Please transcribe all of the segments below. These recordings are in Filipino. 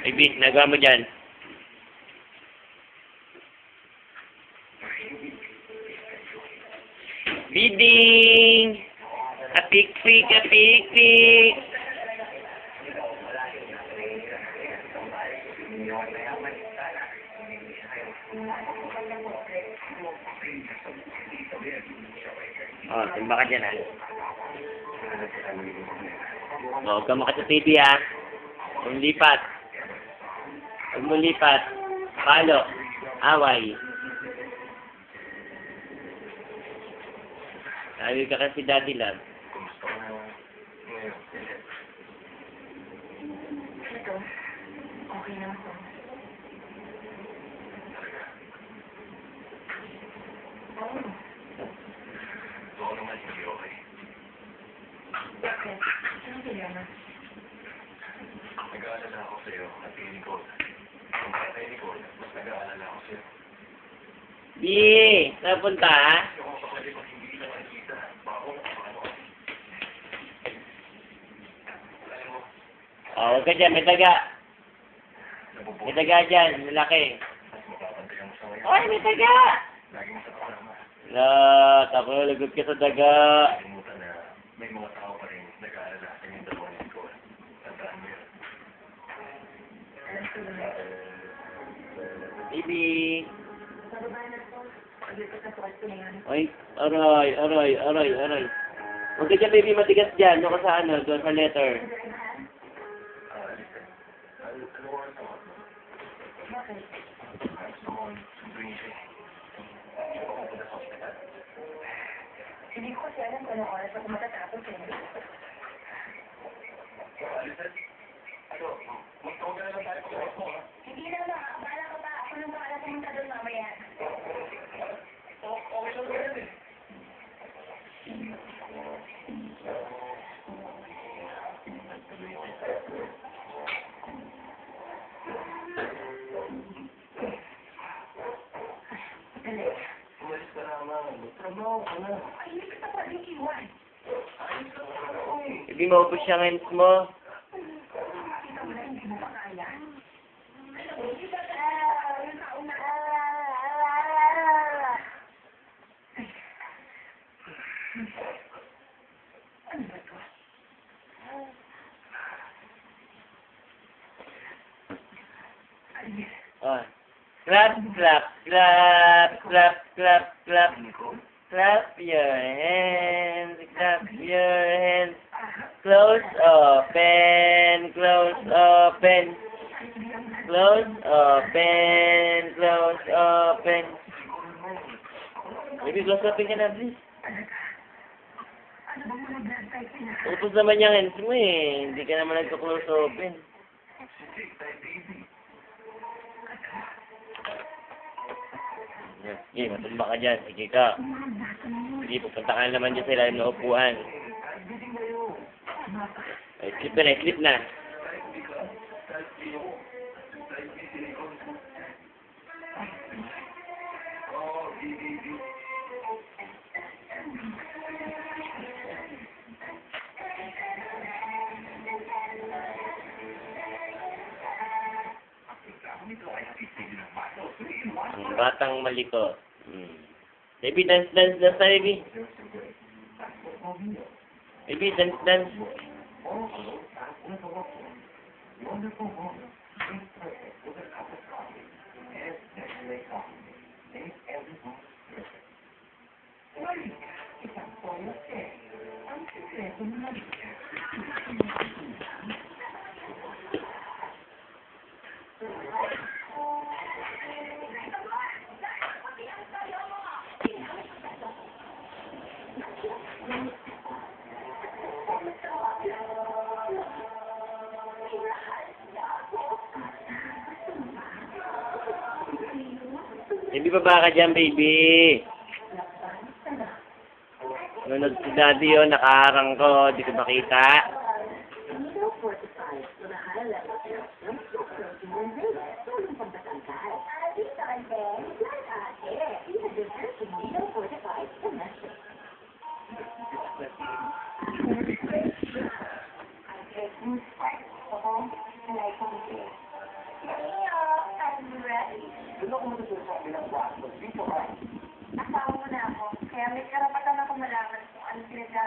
Baby, nagawa mo dyan. Biding! Apik-pik, apik-pik! Oh, tumba ka dyan, ha? Oh, huwag ka maka sa TV, ha? Huwag lipat. Huwag mo lipat. Palo. Away. Sabi ka kasi Daddy Love. Ito, okay lang po. Oo naman, hindi okay. Bakit? Ano problema? Nag-aalala ako sa'yo at kay Nicole. Kung bakit kay Nicole, mas nag-aalala ako sa'yo. Di, napunta, ha? Yung mga kapatid ko hindi kita makikita. Bako, paano? Alam mo, Oh, huwag ka dyan, may daga. nabubuhay. May daga dyan, malaki. Mas mapapantayan mo sa ngayon. Oy, may daga! Laging sa kasama. Ako, lagot ka sa daga. Kalimutan na may mga tao pa rin nag-aalala sa inyong dalawa ni Nicole. Tandaan mo yun. Alam ko naman. Baby. Bababa na po. Pag-ikot na kwarto na yan. Oy, aray. Huwag ka dyan, baby, matigas dyan. Doon ka sa ano, doon sa letter. Listen. Ano oras ako? Bakit? Gusto ko sunduin siya. Hindi ko pupunta sa hospital. Hindi ko kasi alam kung anong oras ako matatapos eh. Listen. Ano? Magtawag ka na lang tayo kung oras mo, ha? Hindi na ba? Bahala ka pa. Ako nang bahala pumunta doon mamaya. Okay lang ba yan eh? Dali. Umalis ka naman. Trabaho ka na. Ay, hindi kita pwedeng iwan. Ayos ka na ako eh. Baby, maubos yung hands mo. Kita mo na hindi mo pa kaya. Yung taon na. Ano ba ito? Ay, Oh. Clap. Clap your hands. Clap your hands. Close, open. Close, open. Close, open. Close, open. Baby, close open ka na, please. ano bang mga blood type niya? Upos naman yung hands mo eh. Hindi ka naman nagka-close open. Sige, matumba ka dyan. Sige ka. Sige, pupunta ka na naman dyan sa ilalim na upuan. Ay, slip na. Ang batang malikot. Baby, dance na, baby. Baby, dance. Baby, baba ka dyan, baby. Nunod si Daddy yun, nakaharang ko, di ko makita.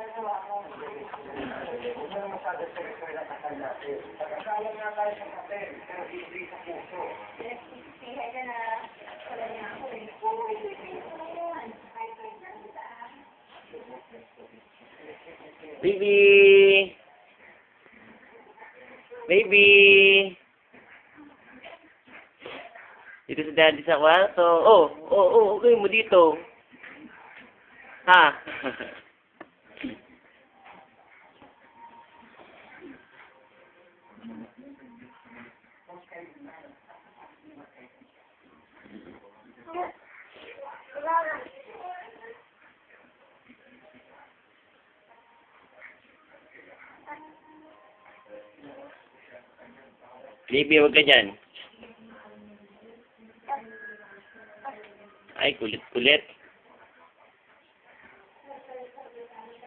ginagawa ko. Huwag mo naman masyado sa eskwela kasal natin. Pagkasalang nga tayo sa papel, pero hindi sa puso. Pinagsihay ka na wala niya ako eh. Baby! Baby! Dito sa daddy sa kwarto. Okay mo dito. Ha? Baby, huwag ka dyan. Ay, kulit-kulit.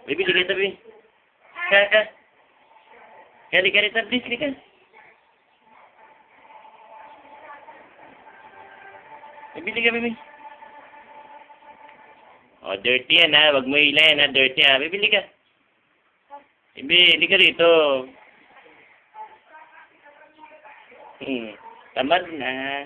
Baby, liga tabi. Ka. Liga rita, please, liga. Baby, liga, baby. Oh, dirty yan ha. Huwag mo hilayan ha. Dirty ha. Baby, liga. Baby, liga rito. Tamad na.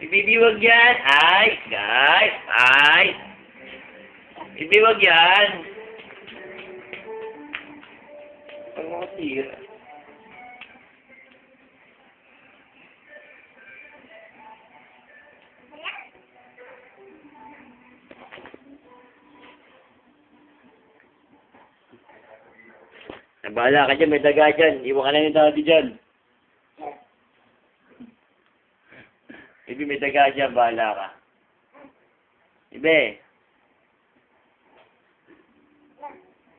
Baby, wag yan. Ay. Baby, wag yan. Ang mga tira. Bahala ka dyan, may daga dyan. Iwan ka na yung daddy dyan. Baby, may daga dyan, bahala ka. Ibe.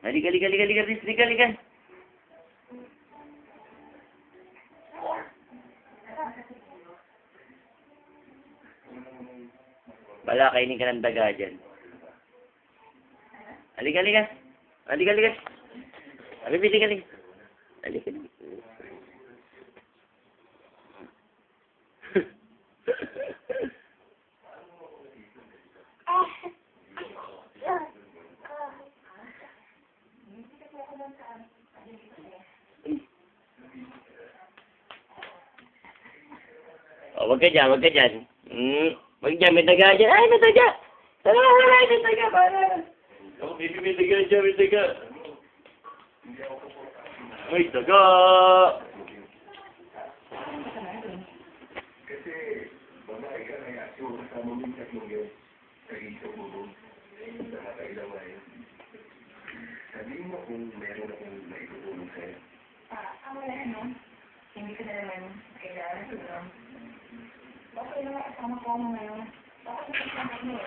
Halika, please, halika. Bahala, kainin ka ng daga dyan. Halika. Baby, halika. Wag ka dyan. Wag dyan, may daga dyan. Ay, may daga! Wala, may daga, para. Baby, may daga dyan, may daga. May daga! Kasi, babae ka na yan. Yung kasama mo yung tatlong yun. Sa isang bubong. Sa matailawan. Sabihin mo kung meron akong maitutulong sa'yo. Wala no? Hindi ko na naman kailangan ito. Okay naman kasama ko ngayon. Bakit kasama mo?